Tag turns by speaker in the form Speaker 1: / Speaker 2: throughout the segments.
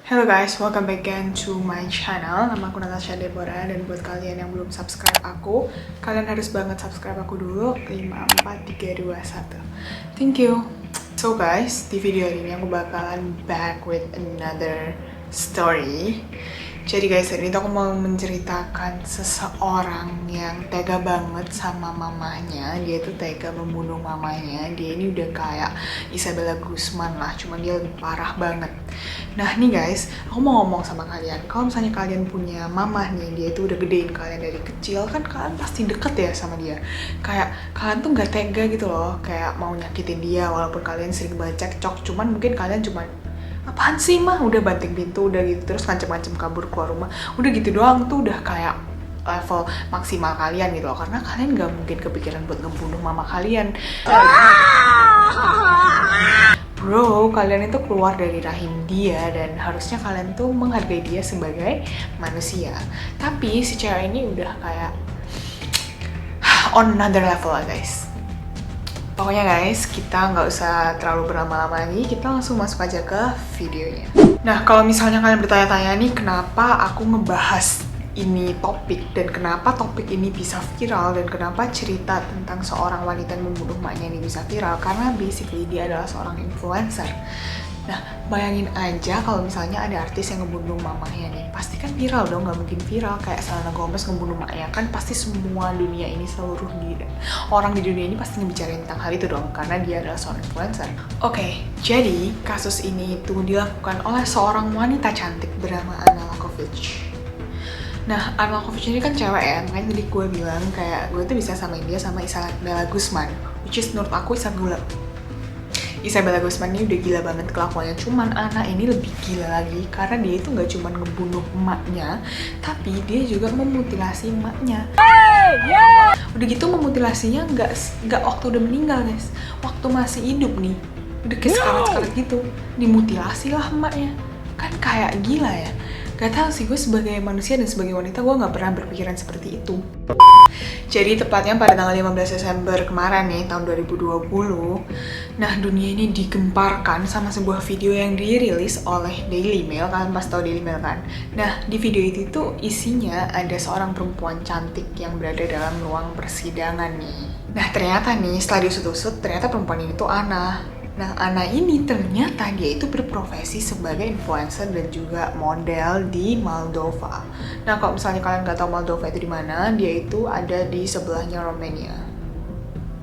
Speaker 1: Hello guys, welcome back again to my channel. Nama aku Natasha Deborah, dan buat kalian yang belum subscribe aku, kalian harus banget subscribe aku dulu. 5, 4, 3, 2, 1. Thank you. So guys, di video ini aku bakalan back with another story. Jadi guys, hari ini tuh aku mau menceritakan seseorang yang tega banget sama mamanya. Dia tuh tega membunuh mamanya. Dia ini udah kayak Isabella Guzman lah, cuman dia lebih parah banget. Nah nih guys, aku mau ngomong sama kalian. Kalau misalnya kalian punya mama nih, dia itu udah gedein kalian dari kecil, kan kalian pasti deket ya sama dia. Kayak kalian tuh gak tega gitu loh, kayak mau nyakitin dia walaupun kalian sering banget cekcok. Cuman mungkin kalian cuman, apaan sih mah, udah banting pintu, udah gitu, terus ngancem-ngancem kabur keluar rumah, udah gitu doang tuh udah kayak level maksimal kalian gitu loh. Karena kalian gak mungkin kepikiran buat ngebunuh mama kalian. Bro, kalian itu keluar dari rahim dia dan harusnya kalian tuh menghargai dia sebagai manusia. Tapi si cewek ini udah kayak on another level lah guys. Pokoknya guys, kita nggak usah terlalu berlama-lama lagi, kita langsung masuk aja ke videonya. Nah, kalau misalnya kalian bertanya-tanya nih, kenapa aku ngebahas ini topik, dan kenapa topik ini bisa viral, dan kenapa cerita tentang seorang wanita yang membunuh maknya ini bisa viral, karena basically dia adalah seorang influencer. Nah, bayangin aja kalau misalnya ada artis yang ngebunuh mamanya nih, pasti kan viral dong, nggak mungkin viral. Kayak Selena Gomez ngebunuh maknya, kan pasti semua dunia ini, seluruh orang di dunia ini pasti ngebicarain tentang hal itu dong, karena dia adalah seorang influencer. Oke, jadi kasus ini itu dilakukan oleh seorang wanita cantik bernama Anna Lakovic. Nah, Anna Lakovic ini kan cewek ya, makanya tadi gue bilang kayak gue tuh bisa samain dia sama Isabella Guzman, which is menurut aku Isabella Guzman ini udah gila banget kelakuannya. Cuman Anna ini lebih gila lagi karena dia itu nggak cuma ngebunuh emaknya, tapi dia juga memutilasi emaknya. Udah gitu memutilasinya nggak waktu udah meninggal guys, waktu masih hidup nih, udah kayak sekarat-sekarat gitu, dimutilasi lah emaknya. Kan kayak gila ya. Gak tau sih, gue sebagai manusia dan sebagai wanita gue gak pernah berpikiran seperti itu. Jadi tepatnya pada tanggal 15 Desember kemarin nih, tahun 2020, nah dunia ini digemparkan sama sebuah video yang dirilis oleh Daily Mail. Kalian pasti tahu Daily Mail kan? Nah, di video itu tuh isinya ada seorang perempuan cantik yang berada dalam ruang persidangan nih. Nah, ternyata nih setelah diusut-usut, ternyata perempuan ini tuh Anna. Nah, Anna ini ternyata dia itu berprofesi sebagai influencer dan juga model di Moldova. Nah, kalau misalnya kalian nggak tahu Moldova itu di mana, dia itu ada di sebelahnya Romania.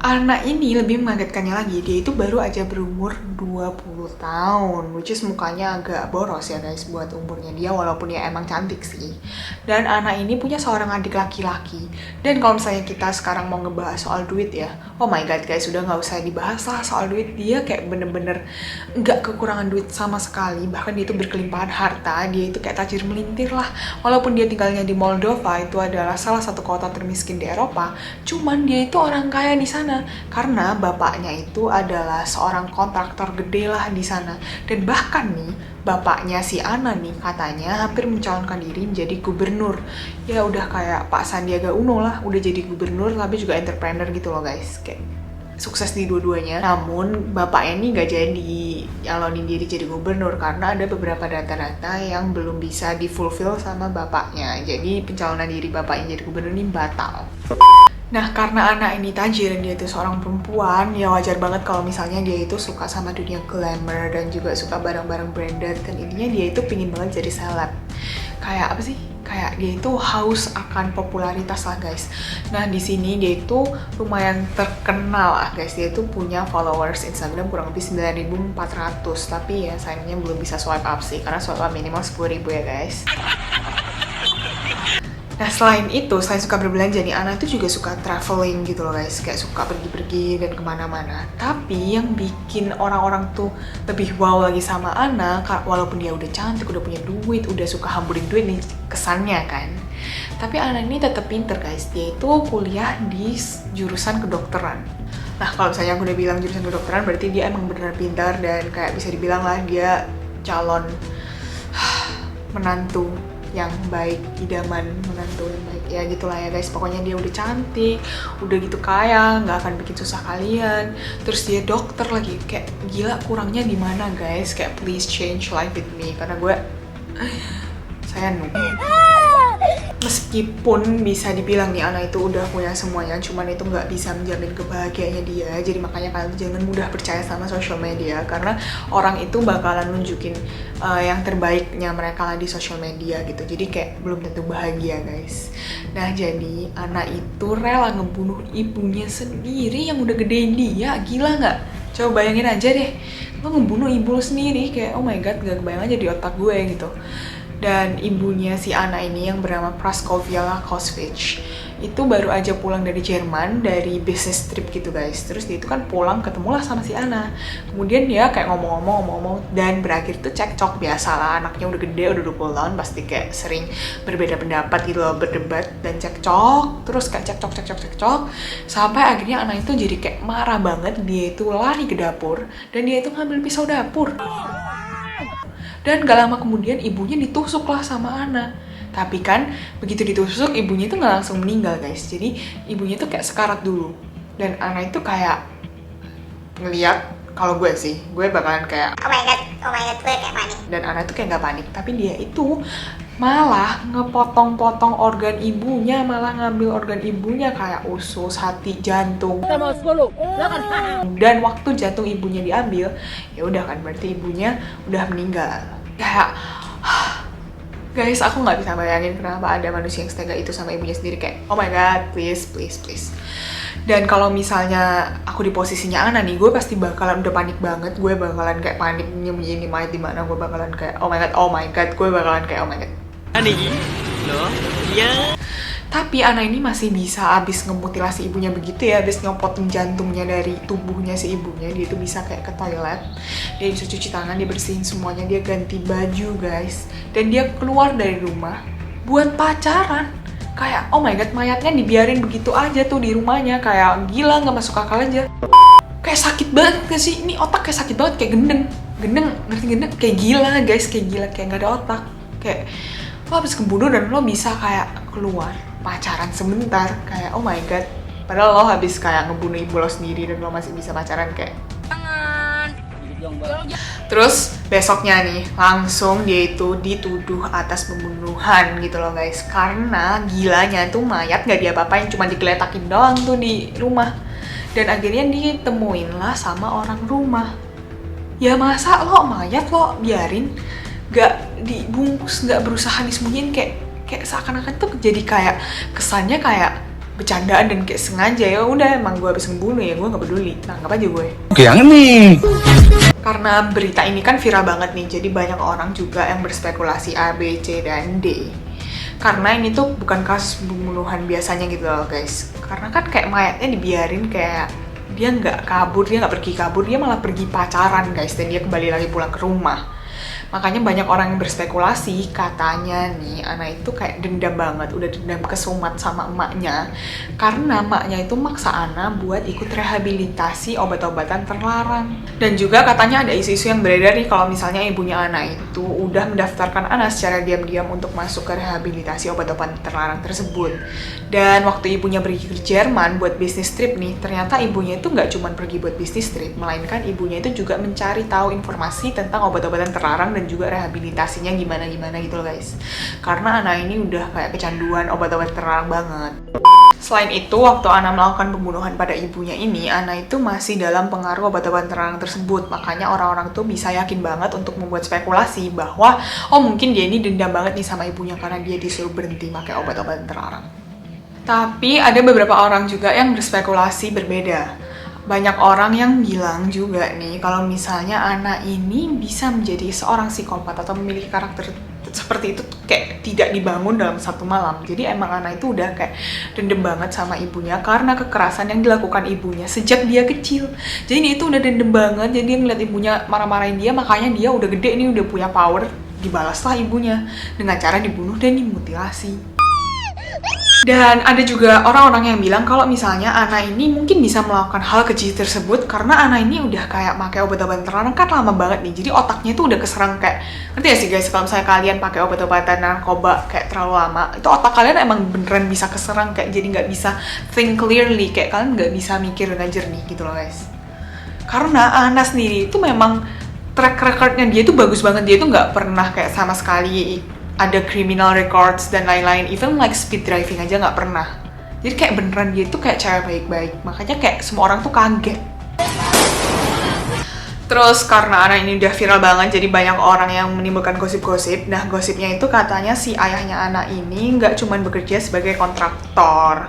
Speaker 1: Anna ini lebih mengagetkannya lagi, dia itu baru aja berumur 20 tahun, which is mukanya agak boros ya guys buat umurnya dia, walaupun dia emang cantik sih. Dan Anna ini punya seorang adik laki-laki. Dan kalau misalnya kita sekarang mau ngebahas soal duit ya, oh my god guys, udah nggak usah dibahas lah soal duit. Dia kayak bener-bener nggak kekurangan duit sama sekali, bahkan dia itu berkelimpahan harta, dia itu kayak tajir melintir lah. Walaupun dia tinggalnya di Moldova, itu adalah salah satu kota termiskin di Eropa, cuman dia itu orang kaya di sana. Karena bapaknya itu adalah seorang kontraktor gede lah di sana. Dan bahkan nih, bapaknya si Anna nih katanya hampir mencalonkan diri menjadi gubernur. Ya udah kayak Pak Sandiaga Uno lah, udah jadi gubernur tapi juga entrepreneur gitu loh guys. Kayak sukses di dua-duanya. Namun bapaknya ini gak jadi nyalonin diri jadi gubernur karena ada beberapa data-data yang belum bisa difulfill sama bapaknya. Jadi pencalonan diri bapaknya jadi gubernur ini batal. Nah, karena anak ini tajir dan dia itu seorang perempuan, ya wajar banget kalau misalnya dia itu suka sama dunia glamour dan juga suka barang-barang branded, dan intinya dia itu pingin banget jadi seleb. Kayak apa sih? Kayak dia itu haus akan popularitas lah guys. Nah, di sini dia itu lumayan terkenal lah guys. Dia itu punya followers Instagram kurang lebih 9.400, tapi ya sayangnya belum bisa swipe up sih, karena swipe up minimal 10.000 ya guys. Nah, selain itu, selain suka berbelanja nih, Anna itu juga suka traveling gitu loh guys. Kayak suka pergi-pergi dan kemana-mana. Tapi yang bikin orang-orang tuh lebih wow lagi sama Anna, walaupun dia udah cantik, udah punya duit, udah suka hamburin duit nih kesannya kan. Tapi Anna ini tetap pinter guys. Dia itu kuliah di jurusan kedokteran. Nah, kalau misalnya aku udah bilang jurusan kedokteran, berarti dia emang beneran pintar dan kayak bisa dibilang lah dia calon menantu yang baik, idaman menantu yang baik, ya gitulah ya guys. Pokoknya dia udah cantik, udah gitu kaya, nggak akan bikin susah kalian. Terus dia dokter lagi, kayak gila kurangnya di mana guys? Kayak please change life with me, karena gue Saya noob. Meskipun bisa dibilang nih anak itu udah punya semuanya, cuman itu nggak bisa menjamin kebahagiaannya dia. Jadi makanya kalian jangan mudah percaya sama social media, karena orang itu bakalan nunjukin yang terbaiknya mereka lah di social media gitu. Jadi kayak belum tentu bahagia guys. Nah jadi anak itu rela ngebunuh ibunya sendiri yang udah gedein dia, gila nggak? Coba bayangin aja deh, lo ngebunuh ibu lo sendiri, kayak oh my god, gak kebayang aja di otak gue gitu. Dan ibunya si anak ini yang bernama Praskovia Lakosvich itu baru aja pulang dari Jerman dari business trip gitu guys. Terus dia itu kan pulang ketemulah sama si Ana. Kemudian dia kayak ngomong-ngomong dan berakhir tuh cekcok, biasalah anaknya udah gede, udah 20 tahun pasti kayak sering berbeda pendapat gitu loh, berdebat dan cekcok. Terus kayak cekcok sampai akhirnya anak itu jadi kayak marah banget. Dia itu lari ke dapur dan dia itu ngambil pisau dapur. Dan gak lama kemudian ibunya ditusuk lah sama Ana. Tapi kan begitu ditusuk ibunya itu gak langsung meninggal guys. Jadi ibunya itu kayak sekarat dulu. Dan Ana itu kayak ngeliat, kalau gue sih, gue bakalan kayak oh my god, gue kayak panik. Dan Ana itu kayak gak panik, tapi dia itu malah ngepotong-potong organ ibunya, malah ngambil organ ibunya kayak usus, hati, jantung. Dan waktu jantung ibunya diambil, ya udah kan berarti ibunya udah meninggal. Kayak guys, aku nggak bisa bayangin kenapa ada manusia yang setega itu sama ibunya sendiri, kayak oh my god, please. Dan kalau misalnya aku di posisinya Ana nih, gue pasti bakalan udah panik banget. Gue bakalan kayak panik nyembunyiin mayat di mana. Gue bakalan kayak oh my god. Gue bakalan kayak oh my god. Ani, loh, iya. Tapi Ana ini masih bisa abis ngemutilasi ibunya begitu ya, abis ngepotong jantungnya dari tubuhnya si ibunya, dia tuh bisa kayak ke toilet, dia bisa cuci tangan, dia bersihin semuanya, dia ganti baju guys, dan dia keluar dari rumah buat pacaran. Kayak oh my god, mayatnya dibiarin begitu aja tuh di rumahnya, kayak gila, nggak masuk akal aja. Kayak sakit banget gak sih? Ini otak kayak sakit banget, kayak gendeng, ngerti gendeng? Kayak gila guys, kayak gila, kayak nggak ada otak. Kayak lo habis kebunuh dan lo bisa kayak keluar pacaran sebentar, kayak oh my god, padahal lo habis kayak ngebunuh ibu lo sendiri dan lo masih bisa pacaran kayak. Terus besoknya nih langsung dia itu dituduh atas pembunuhan gitu loh guys, karena gilanya tuh mayat gak diapa-apain, cuma digeletakin doang tuh di rumah. Dan akhirnya ditemuin lah sama orang rumah. Ya masa lo mayat lo biarin gak dibungkus, gak berusaha disembunyiin, kayak seakan-akan tuh jadi kayak kesannya kayak bercandaan dan kayak sengaja. Ya udah emang gue habis ngebunuh ya gue nggak peduli, nangkap aja gue. Oke, yang ini. Karena berita ini kan viral banget nih, jadi banyak orang juga yang berspekulasi A, B, C, dan D. Karena ini tuh bukan kasus pembunuhan biasanya gitu loh guys. Karena kan kayak mayatnya dibiarin, kayak dia nggak kabur, dia nggak pergi kabur, dia malah pergi pacaran guys, dan dia kembali lagi pulang ke rumah. Makanya banyak orang yang berspekulasi, katanya nih anak itu kayak dendam banget, udah dendam kesumat sama emaknya. Karena emaknya itu maksa Ana buat ikut rehabilitasi obat-obatan terlarang. Dan juga katanya ada isu-isu yang beredar nih kalau misalnya ibunya Ana itu udah mendaftarkan Ana secara diam-diam untuk masuk ke rehabilitasi obat-obatan terlarang tersebut. Dan waktu ibunya pergi ke Jerman buat bisnis trip nih, ternyata ibunya itu nggak cuma pergi buat bisnis trip, melainkan ibunya itu juga mencari tahu informasi tentang obat-obatan terlarang dan juga rehabilitasinya gimana gitu loh guys. Karena Ana ini udah kayak kecanduan obat-obat terlarang banget. Selain itu, waktu Ana melakukan pembunuhan pada ibunya ini, Ana itu masih dalam pengaruh obat-obatan terlarang tersebut. Makanya orang-orang tuh bisa yakin banget untuk membuat spekulasi bahwa oh mungkin dia ini dendam banget nih sama ibunya karena dia disuruh berhenti pakai obat-obatan terlarang. Tapi ada beberapa orang juga yang berspekulasi berbeda. Banyak orang yang bilang juga nih kalau misalnya Ana ini bisa menjadi seorang psikopat atau memiliki karakter seperti itu kayak tidak dibangun dalam satu malam. Jadi emang Ana itu udah kayak dendam banget sama ibunya karena kekerasan yang dilakukan ibunya sejak dia kecil. Jadi dia itu udah dendam banget, jadi dia ngeliat ibunya marah-marahin dia, makanya dia udah gede nih, udah punya power, dibalaslah ibunya dengan cara dibunuh dan dimutilasi. Dan ada juga orang-orang yang bilang kalau misalnya Ana ini mungkin bisa melakukan hal keji tersebut karena Ana ini udah kayak pakai obat-obatan terlarang kan lama banget nih. Jadi otaknya itu udah keserang kayak, ngerti ya sih guys, kalau misalnya kalian pakai obat-obatan narkoba kayak terlalu lama, itu otak kalian emang beneran bisa keserang, kayak jadi nggak bisa think clearly, kayak kalian nggak bisa mikir dengan jernih gitu loh guys. Karena Ana sendiri itu memang track recordnya dia tuh bagus banget. Dia tuh nggak pernah kayak sama sekali ada criminal records dan lain-lain. Even like speed driving aja nggak pernah. Jadi kayak beneran dia tuh kayak cewek baik-baik. Makanya kayak semua orang tuh kaget. Terus karena anak ini udah viral banget, jadi banyak orang yang menimbulkan gosip-gosip. Nah, gosipnya itu katanya si ayahnya anak ini nggak cuma bekerja sebagai kontraktor.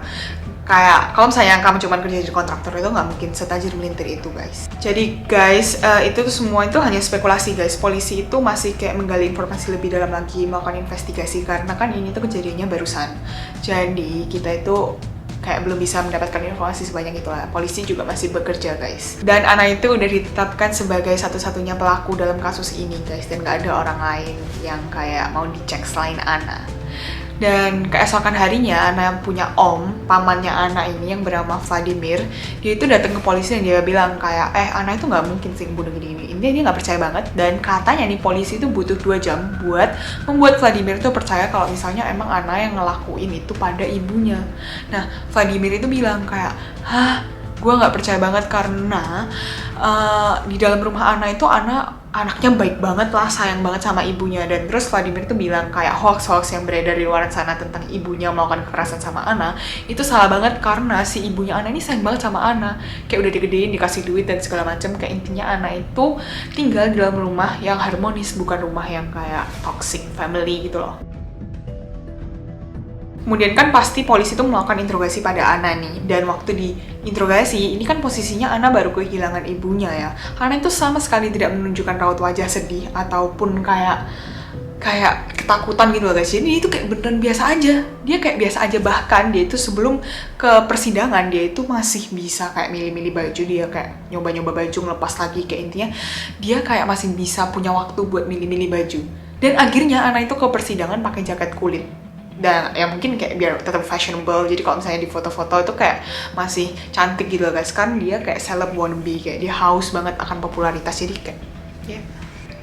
Speaker 1: Kayak, kalau misalnya kamu cuma kerja jadi kontraktor itu nggak mungkin setajir melintir itu, guys. Jadi, guys, itu tuh semua itu hanya spekulasi, guys. Polisi itu masih kayak menggali informasi lebih dalam lagi, melakukan investigasi. Karena kan ini tuh kejadiannya barusan. Jadi, kita itu kayak belum bisa mendapatkan informasi sebanyak itu lah. Polisi juga masih bekerja, guys. Dan Ana itu udah ditetapkan sebagai satu-satunya pelaku dalam kasus ini, guys. Dan nggak ada orang lain yang kayak mau dicek selain Ana. Dan keesokan harinya, Ana punya pamannya Ana ini yang bernama Vladimir. Dia itu datang ke polisi dan dia bilang kayak, Ana itu nggak mungkin sih bunuh gini-gini. Intinya dia nggak percaya banget. Dan katanya nih polisi itu butuh 2 jam buat membuat Vladimir itu percaya kalau misalnya emang Ana yang ngelakuin itu pada ibunya. Nah, Vladimir itu bilang kayak, gue nggak percaya banget karena di dalam rumah Ana itu anaknya baik banget lah, sayang banget sama ibunya. Dan terus Vladimir tuh bilang kayak hoax-hoax yang beredar di luar sana tentang ibunya melakukan kekerasan sama Ana itu salah banget karena si ibunya Ana ini sayang banget sama Ana, kayak udah digedein, dikasih duit dan segala macam. Kayak intinya Ana itu tinggal di dalam rumah yang harmonis, bukan rumah yang kayak toxic family gitu loh. Kemudian kan pasti polisi itu melakukan interogasi pada Ana nih. Dan waktu diinterogasi, ini kan posisinya Ana baru kehilangan ibunya ya. Ana itu sama sekali tidak menunjukkan raut wajah sedih ataupun kayak ketakutan gitu loh, guys. Jadi itu kayak beneran biasa aja. Dia kayak biasa aja, bahkan dia itu sebelum ke persidangan dia itu masih bisa kayak milih-milih baju, dia kayak nyoba-nyoba baju, ngelepas lagi. Kayak intinya dia kayak masih bisa punya waktu buat milih-milih baju. Dan akhirnya Ana itu ke persidangan pakai jaket kulit. Dan ya mungkin kayak biar tetap fashionable, jadi kalau misalnya di foto-foto itu kayak masih cantik gitu loh, guys. Kan dia kayak celeb wannabe, kayak dia haus banget akan popularitas, jadi kayak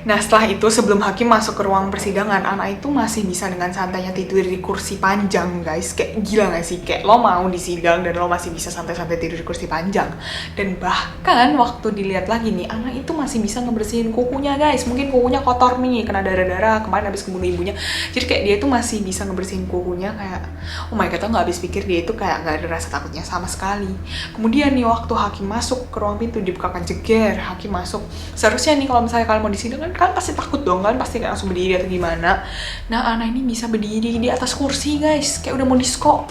Speaker 1: Nah, setelah itu sebelum hakim masuk ke ruang persidangan, Ana itu masih bisa dengan santainya tidur di kursi panjang, guys. Kayak gila gak sih? Kayak lo mau disidang dan lo masih bisa santai-santai tidur di kursi panjang. Dan bahkan waktu dilihat lagi nih, Ana itu masih bisa ngebersihin kukunya, guys. Mungkin kukunya kotor nih, kena darah-darah kemarin habis membunuh ibunya. Jadi kayak dia itu masih bisa ngebersihin kukunya kayak, oh my god, nggak habis pikir dia itu kayak nggak ada rasa takutnya sama sekali. Kemudian nih waktu hakim masuk ke ruang pintu, dibukakan jeger, hakim masuk. Seharusnya nih kalau misalnya kalian mau disidang kan pasti takut dong kan, pasti kayak langsung berdiri atau gimana. Nah, Ana ini bisa berdiri di atas kursi, guys, kayak udah mau disco.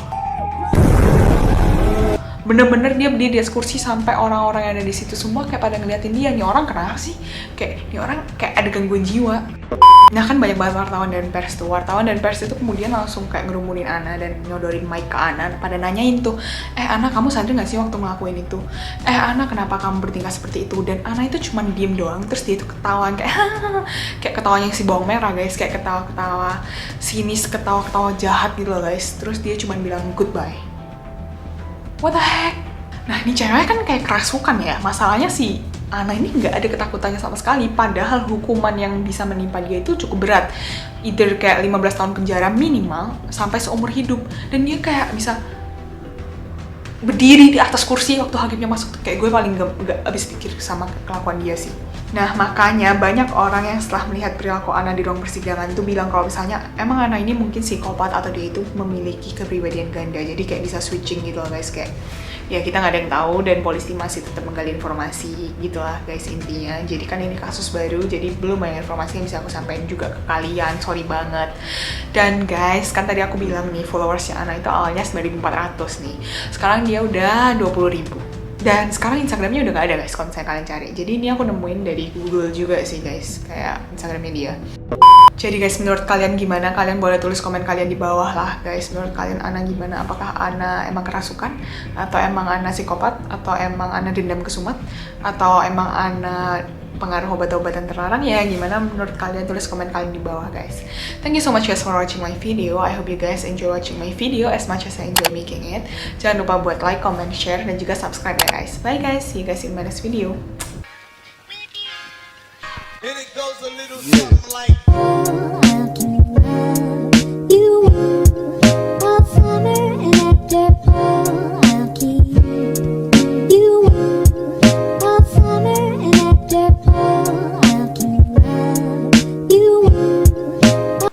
Speaker 1: Bener-bener dia berdiri di atas kursi sampai orang-orang yang ada di situ semua kayak pada ngeliatin dia. Nih orang kenapa sih? Kayak nih orang kayak ada gangguan jiwa. Nah kan banyak banget wartawan dan pers tuh. Wartawan dan pers itu kemudian langsung kayak ngerumunin Ana dan nyodorin mic ke Ana. Pada nanyain tuh, Ana kamu sadar gak sih waktu ngelakuin itu? Ana kenapa kamu bertingkah seperti itu? Dan Ana itu cuma diem doang. Terus dia itu ketawa kayak kayak ketawanya si bawang merah, guys. Kayak ketawa-ketawa sinis, ketawa-ketawa jahat gitu loh, guys. Terus dia cuma bilang goodbye. What the heck? Nah ini cewek kan kayak kerasukan ya. Masalahnya si Ana ini nggak ada ketakutannya sama sekali. Padahal hukuman yang bisa menimpa dia itu cukup berat. Either kayak 15 tahun penjara minimal sampai seumur hidup. Dan dia kayak bisa berdiri di atas kursi waktu hakimnya masuk. Kayak gue paling gak habis pikir sama kelakuan dia sih. Nah makanya banyak orang yang setelah melihat perilaku Ana di ruang persidangan itu bilang kalau misalnya emang Ana ini mungkin psikopat atau dia itu memiliki kepribadian ganda. Jadi kayak bisa switching gitu loh, guys. Kayak ya kita nggak ada yang tahu dan polisi masih tetap menggali informasi gitulah, guys, intinya. Jadi kan ini kasus baru, jadi belum banyak informasi yang bisa aku sampaikan juga ke kalian, sorry banget. Dan guys, kan tadi aku bilang nih followersnya Ana itu awalnya 9.400 nih, sekarang dia udah 20.000. Dan sekarang Instagramnya udah gak ada, guys, kalau misalnya kalian cari. Jadi ini aku nemuin dari Google juga sih, guys, kayak Instagramnya dia. Jadi guys, menurut kalian gimana? Kalian boleh tulis komen kalian di bawah lah, guys. Menurut kalian Ana gimana? Apakah Ana emang kerasukan? Atau emang Ana psikopat? Atau emang Ana dendam kesumat? Atau emang Ana pengaruh obat-obatan terlarang? Ya gimana menurut kalian? Tulis komen kalian di bawah, guys. Thank you so much guys for watching my video. I hope you guys enjoy watching my video as much as I enjoy making it. Jangan lupa buat like, comment, share, dan juga subscribe ya, guys. Bye guys, see you guys in my next video. And it goes a little something like